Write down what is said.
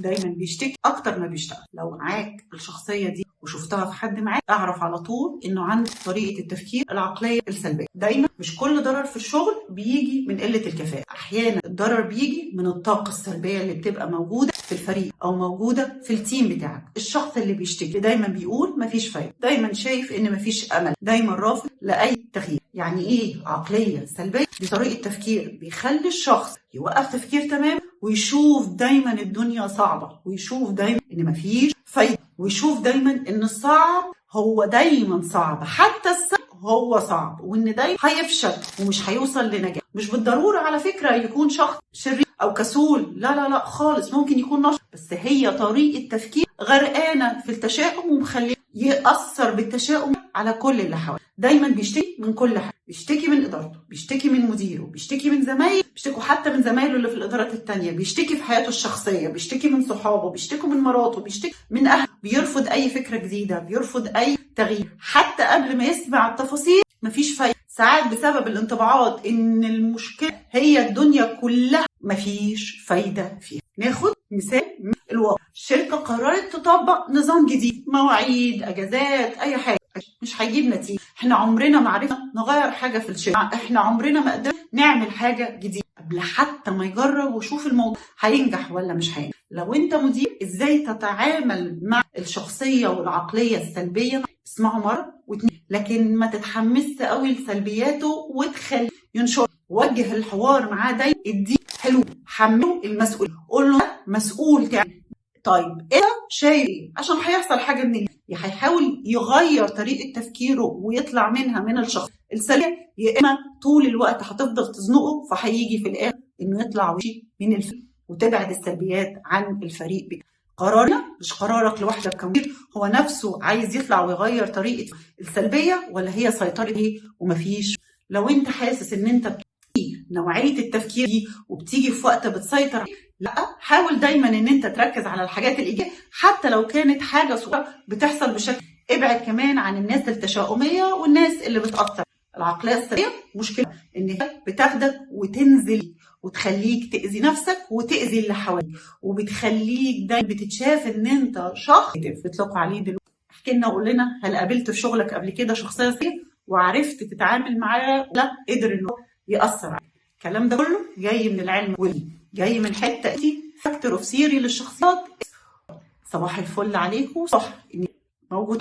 دايما بيشتكي اكتر ما بيشتغل. لو معاك الشخصيه دي وشفتها في حد معاك، اعرف على طول انه عنده طريقه التفكير العقليه السلبيه. دايما مش كل ضرر في الشغل بيجي من قله الكفاءه، احيانا الضرر بيجي من الطاقه السلبيه اللي بتبقى موجوده في الفريق او موجوده في التيم بتاعك. الشخص اللي بيشتكي دايما بيقول مفيش فايده، دايما شايف ان مفيش امل، دايما رافض لاي تغيير. يعني ايه عقليه سلبيه؟ دي طريقه تفكير بيخلي الشخص يوقف تفكير تمام، ويشوف دايما الدنيا صعبه، ويشوف دايما ان مفيش فايده، ويشوف دايما ان الصعب هو دايما صعب، حتى السهل هو صعب، وان دايما هيفشل ومش هيوصل لنجاح. مش بالضروره على فكره يكون شخص شرير او كسول، لا لا لا خالص، ممكن يكون نشط، بس هي طريقه تفكير غرقانه في التشاؤم ومخليه يأثر بالتشاؤم على كل اللي حواليه. دايما بيشتكي من كل حاجه، بيشتكي من ادارته، بيشتكي من مديره، بيشتكي من زمايله، بيشتكوا حتى من زمايله اللي في الادارات التانيه، بيشتكي في حياته الشخصيه، بيشتكي من صحابه، بيشتكي من مراته، بيشتكي من اهله، بيرفض اي فكره جديده، بيرفض اي تغيير، حتى قبل ما يسمع التفاصيل مفيش فايده. ساعات بسبب الانطباعات ان المشكله هي الدنيا كلها مفيش فايده فيها. ناخد مثال من الواقع. الشركه قررت تطبق نظام جديد، مواعيد، اجازات، اي حاجه، مش هيجيب نتيجه. احنا عمرنا ما عرفنا نغير حاجه في الشركه، احنا عمرنا ما قدرنا نعمل حاجه جديده قبل حتى ما يجرب ويشوف الموضوع هينجح ولا مش هينجح. لو انت مدير، ازاي تتعامل مع الشخصيه والعقليه السلبيه؟ اسمعوا مره واتنين، لكن ما تتحمسش قوي لسلبياته وتخليه ينشر. وجه الحوار معاه دايما، اديه حلول، حمله المسؤوليه، قول له مسؤول تعمل. طيب ايه شايف ايه؟ عشان هيحصل حاجه من يا هيحاول يغير طريقه تفكيره ويطلع منها من الشخص السلبي، يا اما طول الوقت هتفضل تزنقه، فهيجي في الاخر انه يطلع ويمشي من الفريق وتبعد السلبيات عن الفريق بتاعك. قرارنا مش قرارك لوحدك كمدير، هو نفسه عايز يطلع ويغير طريقه السلبيه، ولا هي سيطره ايه ومفيش. لو انت حاسس ان انت نوعيه التفكير دي وبتيجي في وقت بتسيطر، لا، حاول دايما ان انت تركز على الحاجات الايجابيه حتى لو كانت حاجه صغيره بتحصل بشكل. ابعد كمان عن الناس التشاؤميه والناس اللي بتاثر. العقليه السلبيه مشكله ان هي بتاخدك وتنزل وتخليك تاذي نفسك وتاذي اللي حواليك، وبتخليك دايما بتتشاف ان انت شخص بيطلقوا عليه دلوقتي. احكي لنا وقول لنا، هل قابلت في شغلك قبل كده شخصيه سلبيه وعرفت تتعامل معاه؟ لا، قدر انه ياثر عليك. الكلام ده كله جاي من العلم جاي من حته دي فاكتور اوف ثيوري للشخصيات. صباح الفل عليكم، صح موجود